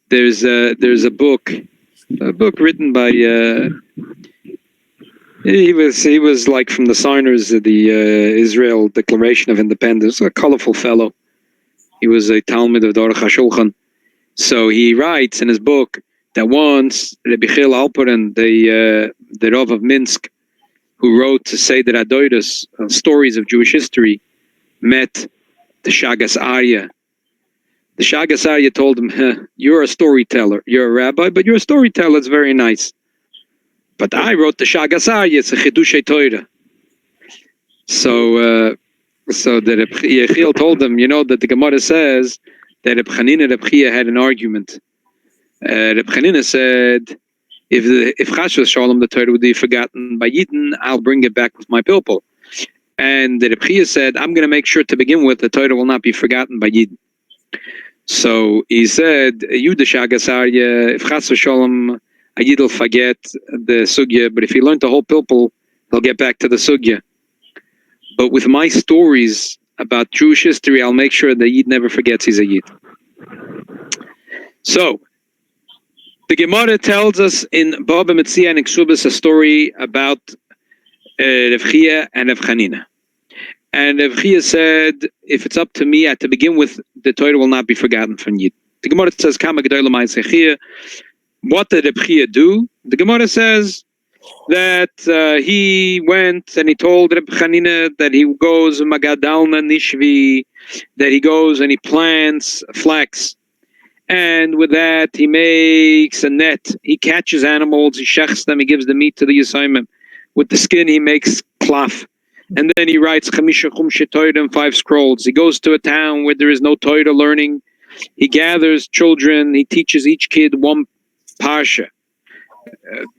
Speaker 7: there's a book written by he was like from the signers of the Israel Declaration of Independence, a colorful fellow. He was a Talmud of Aruch HaShulchan. So he writes in his book that once Rabbi Chil Alperen, the Rav of Minsk, who wrote to Seder Adoidos, stories of Jewish history, met the Shagas Arya. The Shagas Arya told him, you're a storyteller. You're a rabbi, but you're a storyteller. It's very nice. But I wrote the Shagas Arya. It's a Chidushei Torah. So the Reb Yechiel told him, that the Gemara says that Reb Chanina and Reb Chia had an argument. Reb Chanina said, if Chashvas Shalom, the Torah would be forgotten by Yidden, I'll bring it back with my people. And the Reb Chia said, I'm going to make sure to begin with, the Torah will not be forgotten by Yidden. So he said, you the Shagas Arya, if Chashvas Shalom, a Yid will forget the Sugya, but if he learned the whole people, he'll get back to the Sugya. But with my stories about Jewish history, I'll make sure that Yid never forgets he's a Yid. So, the Gemara tells us in Baba Metzia and Ksubas a story about Rav Chia and Rav Chanina. And Rav Chia said, if it's up to me, to begin with, the Torah will not be forgotten from Yid. The Gemara says, Kama Gedolah Ma'aseh Chia. What did Rav Chia do? The Gemara says that he went and he told Reb Chanina that he goes Magadalna Nishvi, that he goes and he plants flax. And with that, he makes a net. He catches animals, he shechs them, he gives the meat to the Yisayimim. With the skin, he makes klaf. And then he writes Chamisha Chumshe Torah and 5 scrolls. He goes to a town where there is no Torah learning. He gathers children. He teaches each kid one parsha.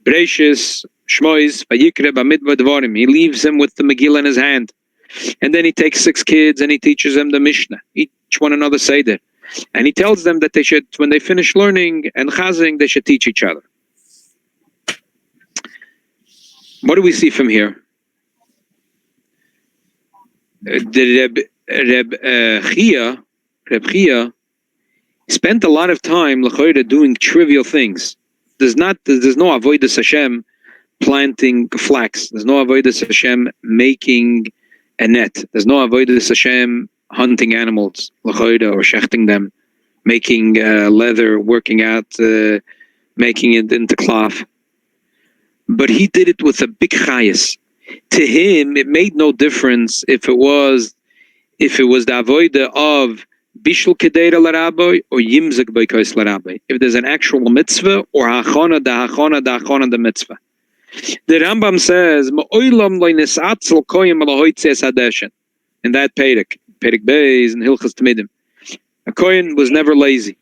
Speaker 7: Breishis, Shmois, Vayikra, Bamidbar Dvarim. He leaves him with the Megillah in his hand. And then he takes 6 kids and he teaches them the Mishnah, each one another Seder. And he tells them that they should, when they finish learning and chazing, they should teach each other. What do we see from here? The Reb Chia spent a lot of time doing trivial things. There's no Avodas Hashem planting flax. There's no Avodas Hashem making a net. There's no Avodas Hashem hunting animals, or shechting them, making leather, working out, making it into cloth. But he did it with a big chayas. To him, it made no difference if it was the avoida of bishul kedeira l'rabbi or yimzik b'kois l'rabbi. If there's an actual mitzvah or hachana the mitzvah. The Rambam says ma'olam lo nisatzel koyim alahoitzeis hadeshen. In that Perek Beis and Hilchas Tamidim, a kohen was never lazy.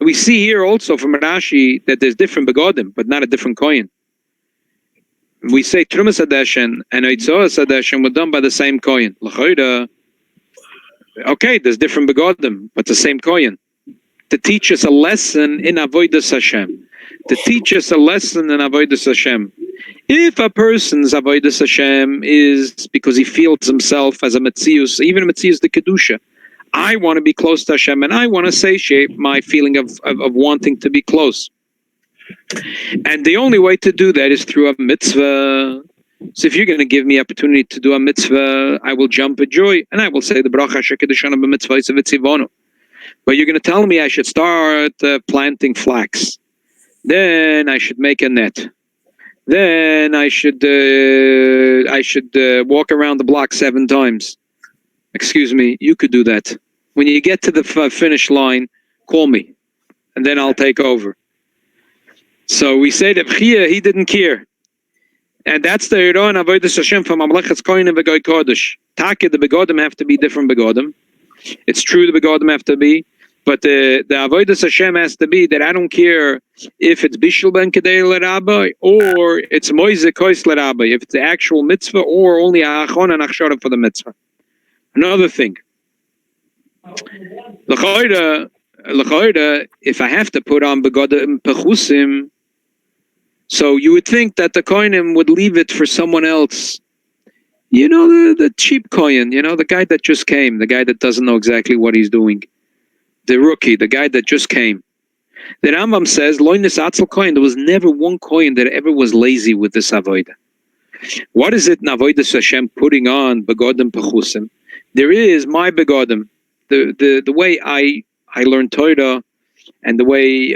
Speaker 7: We see here also from Rashi that there's different begodim, but not a different kohen. We say Trumas Hadeshen and Oitzoas Hadeshen were done by the same kohen. Okay, there's different begodim, but the same kohen. To teach us a lesson in Avodas Hashem. To teach us a lesson in Avodas Hashem. If a person's Avodas Hashem is because he feels himself as a Metzius, even a Metzius de Kedusha, I want to be close to Hashem and I want to satiate my feeling of wanting to be close. And the only way to do that is through a mitzvah. So if you're going to give me opportunity to do a mitzvah, I will jump with joy and I will say the bracha shekedushan b'mitzvah is a vitzivonu. But you're going to tell me I should start planting flax. Then I should make a net. Then I should walk around the block 7 times. Excuse me, you could do that. When you get to the finish line, call me, and then I'll take over. So we say that he didn't care. And that's the Iran Avodas Hashem from Mamlechetz Kohen and Begoy Kodesh. Taka, the Begodim have to be different Begodim. It's true the Begodim have to be, but the Avodas Hashem has to be that I don't care if it's Bishul Ben Kedei L'Rabbi or it's Moise Kois L'Rabbi, if it's the actual mitzvah or only Achon and Achshara for the mitzvah. Another thing. L'choida, if I have to put on Begodim Pechusim, so you would think that the Kohanim would leave it for someone else. You know, the cheap Kohen, you know, the guy that just came, the guy that doesn't know exactly what he's doing. The rookie, the guy that just came. The Rambam says, Loinis Atzel Kohen, there was never one Kohen that ever was lazy with this Avodah. What is it in Avodas Hashem putting on Begodim Pechusim? There is my Begodim, the way I learn Torah, and the way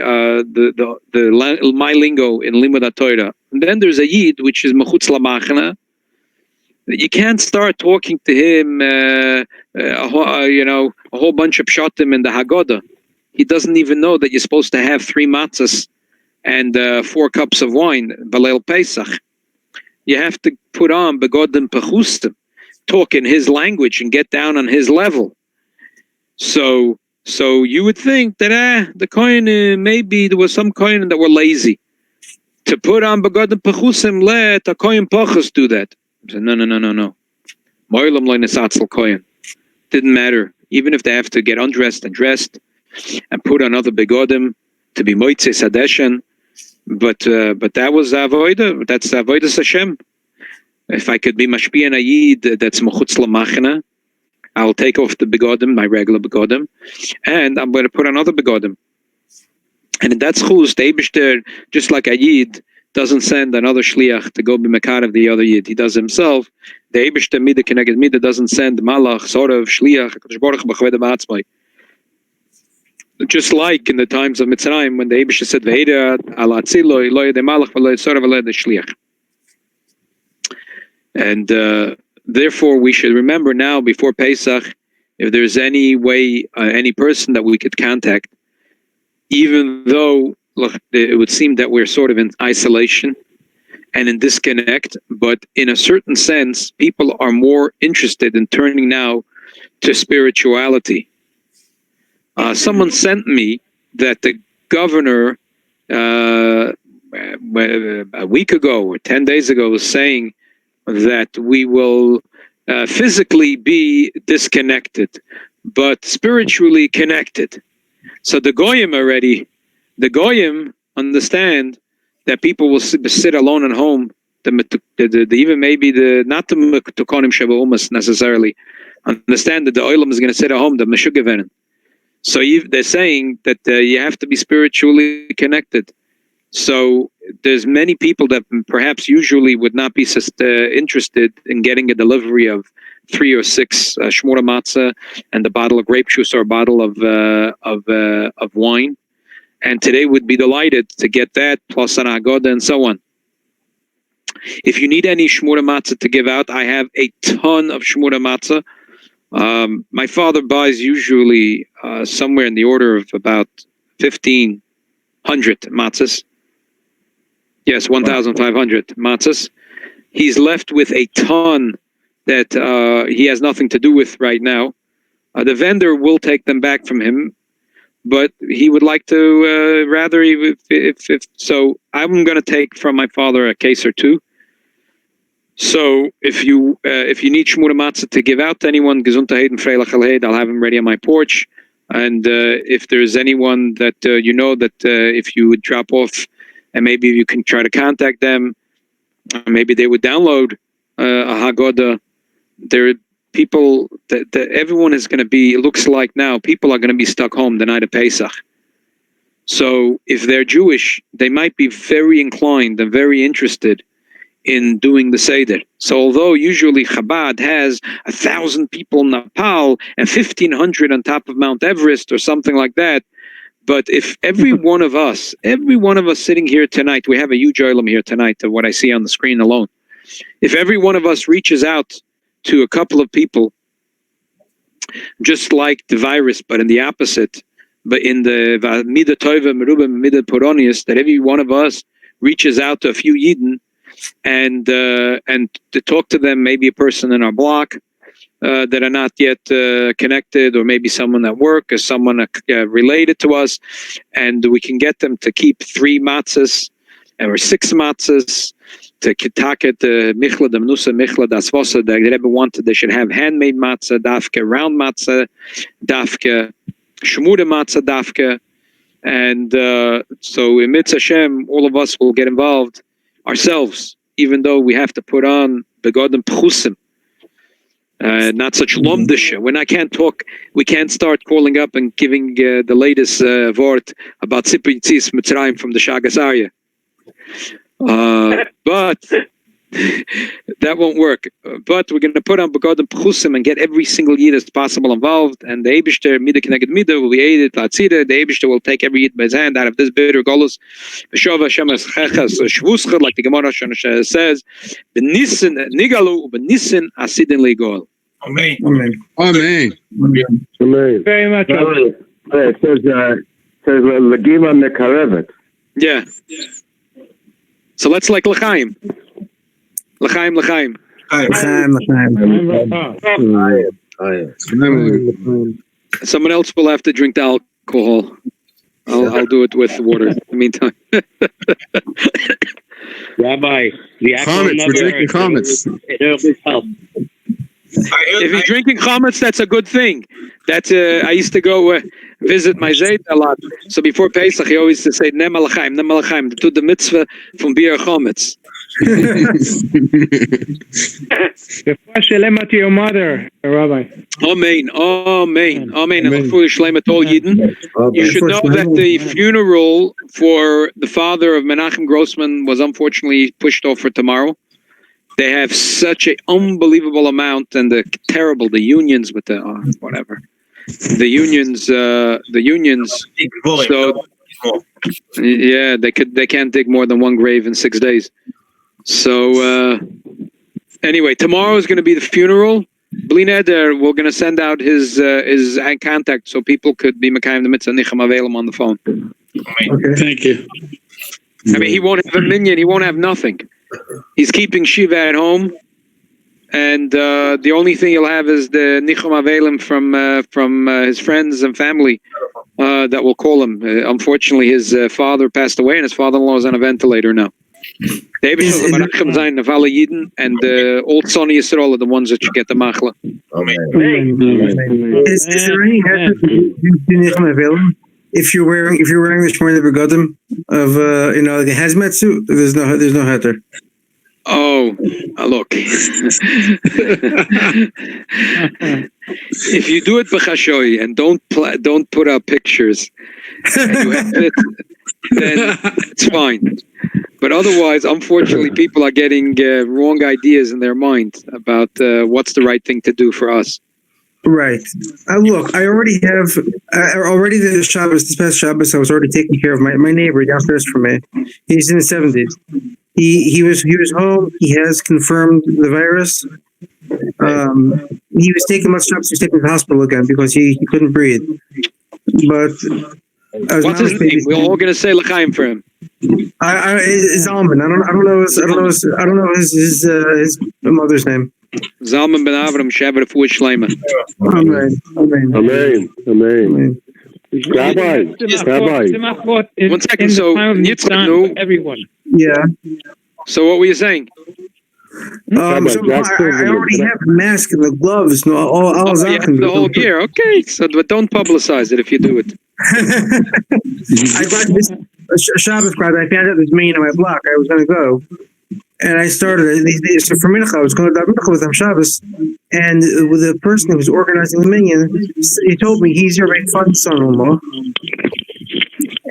Speaker 7: my lingo in Limud HaTorah. And then there's a Yid, which is Mechutz Lamachna. You can't start talking to him, a whole bunch of Pshatim in the Haggadah. He doesn't even know that you're supposed to have 3 matzahs and 4 cups of wine, Baleil Pesach. You have to put on Begodim Pechustim, talk in his language and get down on his level. So you would think that the Kohen, maybe there was some Kohen that were lazy. To put on Begodim Pechusim, let a Kohen Pachas do that. I said, no. Mo'ilam lo nisatzel Kohen. Didn't matter. Even if they have to get undressed and dressed and put on other Begodim to be Moitzes Hadeshen. But that was Avodah. That's Avodas Hashem. If I could be Mashpia Ayid, that's Mechutz Lamachna. I'll take off the Begodim, my regular Begodim, and I'm going to put another Begodim. And in that schus, the Eibishter, just like a Yid, doesn't send another Shliach to go be Mekar of the other Yid. He does himself. The Eibishter Mida Keneged Mida doesn't send Malach, Sorav, Shliach, just like in the times of Mitzrayim, when the Eibishter said, Ve'eda ala Atziloi, Loye de Malach, Ve'loye Sorav, Ve'loye de Shliach. And therefore, we should remember now, before Pesach, if there's any way, any person that we could contact, even though look, it would seem that we're sort of in isolation and in disconnect, but in a certain sense, people are more interested in turning now to spirituality. Someone sent me that the governor a week ago or 10 days ago was saying that we will physically be disconnected, but spiritually connected. So the goyim understand that people will sit alone at home. Even maybe not the Mektukonim Sheba Umas necessarily understand that the oilam is going to sit at home. The Meshugavenen. So they're saying that you have to be spiritually connected. So there's many people that perhaps usually would not be interested in getting a delivery of 3 or 6 shmura matzah and a bottle of grape juice or a bottle of wine, and today would be delighted to get that plus an agoda and so on. If you need any shmura matzah to give out, I have a ton of shmura matzah. My father buys usually somewhere in the order of about 1,500 matzahs. Yes, 1,500 matzahs. He's left with a ton that he has nothing to do with right now. The vendor will take them back from him, but he would like to rather, if so, I'm going to take from my father a case or 2. So if you need shmura matzah to give out to anyone, gesundheit and freilach alheid, I'll have them ready on my porch. And if there's anyone that that if you would drop off, and maybe you can try to contact them, maybe they would download a Haggadah. There are people that everyone is going to be, it looks like now, people are going to be stuck home the night of Pesach. So if they're Jewish, they might be very inclined and very interested in doing the Seder. So although usually Chabad has 1,000 people in Nepal and 1,500 on top of Mount Everest or something like that, but if every one of us sitting here tonight, we have a huge oilam here tonight of what I see on the screen alone. If every one of us reaches out to a couple of people, just like the virus, but in the opposite, but in the Mida Toiva, Meruba, Mida Poronius, that every one of us reaches out to a few Yidden and to talk to them, maybe a person in our block that are not yet connected, or maybe someone at work or someone related to us, and we can get them to keep 3 matzahs or 6 matzahs to kitaket the michla, the menusa michla, das vasa. The Rebbe wanted they should have handmade matzah, dafka, round matzah, dafka, shmura matzah, dafka. And so in Mitzvah Hashem, all of us will get involved ourselves, even though we have to put on begodim pchusim. Not such lomdisha. When I can't talk, we can't start calling up and giving the latest word about Tzipur Yitzis Mitzrayim from the Shagas Arya. But that won't work. But we're going to put on Begodim Pchusim and get every single Yid as possible involved. And the Eibishter, Mida Keneged Mida, will be aided, Latzida. The Eibishter will take every Yid by his hand out of this bitter Golus. B'shov Hashem Eschechas Shvuscha, like the Gemara says, B'nissen Nigalu, B'nissen Asidin Ligol.
Speaker 2: Amen.
Speaker 4: Amen. Amen.
Speaker 8: Amen.
Speaker 6: Very much.
Speaker 8: It says Legima Mekarevet.
Speaker 7: Yeah. So let's like L'chaim. L'chaim, L'chaim. Someone else will have to drink the alcohol. I'll do it with water in the meantime.
Speaker 9: Rabbi, the
Speaker 4: Chametz, we're drinking chametz.
Speaker 9: It always helps.
Speaker 7: If you're drinking chametz, that's a good thing. That's I used to go visit my Zayd a lot. So before Pesach, he always used to say, Nem Alachaim, Nem Alachaim, to the mitzvah from beer chametz.
Speaker 6: Shalema to your mother, Rabbi.
Speaker 7: Amen, amen, amen. And for Shalema to all Yidden. You should know that the funeral for the father of Menachem Grossman was unfortunately pushed off for tomorrow. They have such an unbelievable amount, and the unions with the whatever. The unions. So yeah, they can't dig more than one grave in 6 days. So anyway, tomorrow is going to be the funeral. Bli Neder, we're going to send out his contact so people could be Mekayim the Mitzvah Nicham Avelim on the phone.
Speaker 4: Okay. Thank you.
Speaker 7: I mean, he won't have a minyan. He won't have nothing. He's keeping Shiva at home, and the only thing he'll have is the Nicham Avelim from his friends and family that will call him. Unfortunately, his father passed away, and his father-in-law is on a ventilator now. The Eibishter will merachim sein of alle Yidden, and all Tzoni Yisrael are the ones that should get the machla.
Speaker 10: Is there any heter if you're wearing the Shmona Begadim of like a hazmat suit? There's no heter.
Speaker 7: Oh, look. If you do it b'chashoy and don't put out pictures, and you have it, then it's fine. But otherwise, unfortunately, people are getting wrong ideas in their mind about what's the right thing to do for us.
Speaker 10: Right. Look, I already have the Shabbos, this past Shabbos, I was already taking care of my neighbor downstairs from me. He's in his 70s. He was home. He has confirmed the virus. He was taking much Shabbos. He was taken to the hospital again because he couldn't breathe. But
Speaker 7: what's his name? We're all going to say l'chaim for him.
Speaker 10: Zalman. I don't know his mother's name.
Speaker 7: Zalman ben Avram Shever Refuah Shleima.
Speaker 8: Amen. Rabbi.
Speaker 7: 1 second. So Yitzchak knew
Speaker 6: everyone.
Speaker 10: Yeah.
Speaker 7: So what were you saying?
Speaker 10: I already have the mask and the gloves and all
Speaker 7: the whole gear. Okay, so but don't publicize it if you do it.
Speaker 10: I got this Shabbos crowd. I found out there's me in my block. I was going to go, and I started. So for Mincha, I was going to Mincha with them Shabbos, and with the person who was organizing the minyan, he told me he's your very fun son-in-law.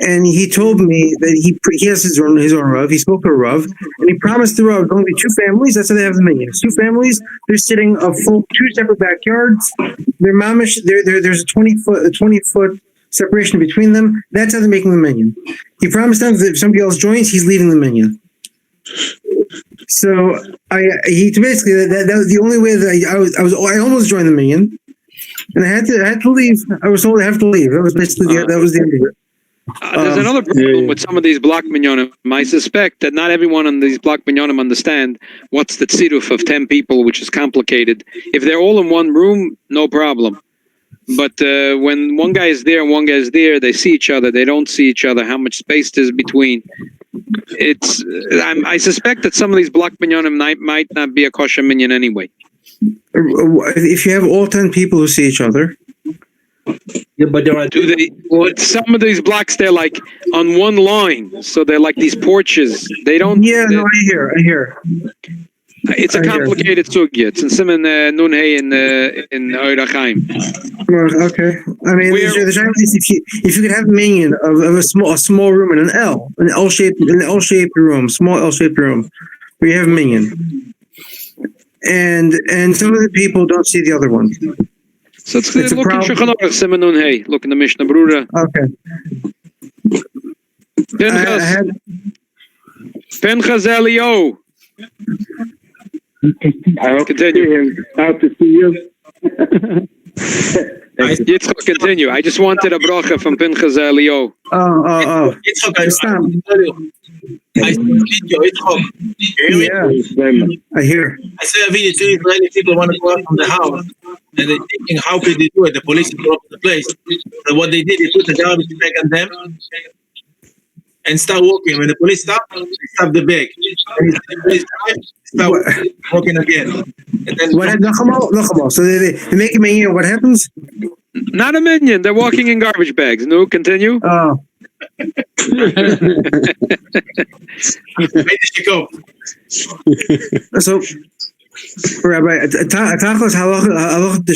Speaker 10: And he told me that he has his own Rav. He spoke to a Rav, and he promised the Rav going to be 2 families. That's how they have the minyan. 2 families. They're sitting a full 2 separate backyards. They're mamish. There's a 20-foot separation between them. That's how they're making the minyan. He promised them that if somebody else joins, he's leaving the minyan. So he basically that was the only way that I almost joined the minyan, and I had to leave. I was told I have to leave. That was basically that was the end of it.
Speaker 7: There's another problem with some of these block minyanim. I suspect that not everyone on these block minyanim understand what's the tziruf of 10 people, which is complicated. If they're all in one room, no problem. But when one guy is there and one guy is there, they see each other. They don't see each other. How much space there's between? I suspect that some of these block minyanim might not be a kosher minyan anyway.
Speaker 10: If you have all 10 people who see each other.
Speaker 3: Yeah, but there are
Speaker 7: some of these blocks, they're like on one line, so they're like these porches. They don't.
Speaker 10: Yeah, no, I hear.
Speaker 7: It's a complicated sugya. It's in Siman Nun Hey in Eurachaim.
Speaker 10: Okay, I mean, if you could have a minyan of a small room in an L-shaped room, small L-shaped room, where you have a minyan, and some of the people don't see the other one.
Speaker 7: So look in Shulchan Aruch, Siman Nun Hey. Look in the Mishnah Brura.
Speaker 10: Okay.
Speaker 7: Pinchas Elio. Continue.
Speaker 8: Out to see you.
Speaker 7: Yitzchak, continue. I just wanted a bracha from Pinchas Elio.
Speaker 10: Oh.
Speaker 2: Yitzchak,
Speaker 10: Yeah, I hear.
Speaker 2: I say a video, 2 Israeli people want to go out from the house, and they're thinking, how could they do it? The police broke the place. So what they did, they put the garbage bag on them and start walking. When the police stop, they stop the bag. And the police stop walking again. And then
Speaker 10: So they make a minyan. What happens?
Speaker 7: Not a minyan. They're walking in garbage bags. No, continue.
Speaker 10: Oh. So, Rabbi, Tachlis halacha the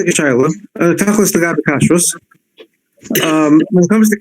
Speaker 10: Geshayla, Tachlis the Kashrus. When it comes to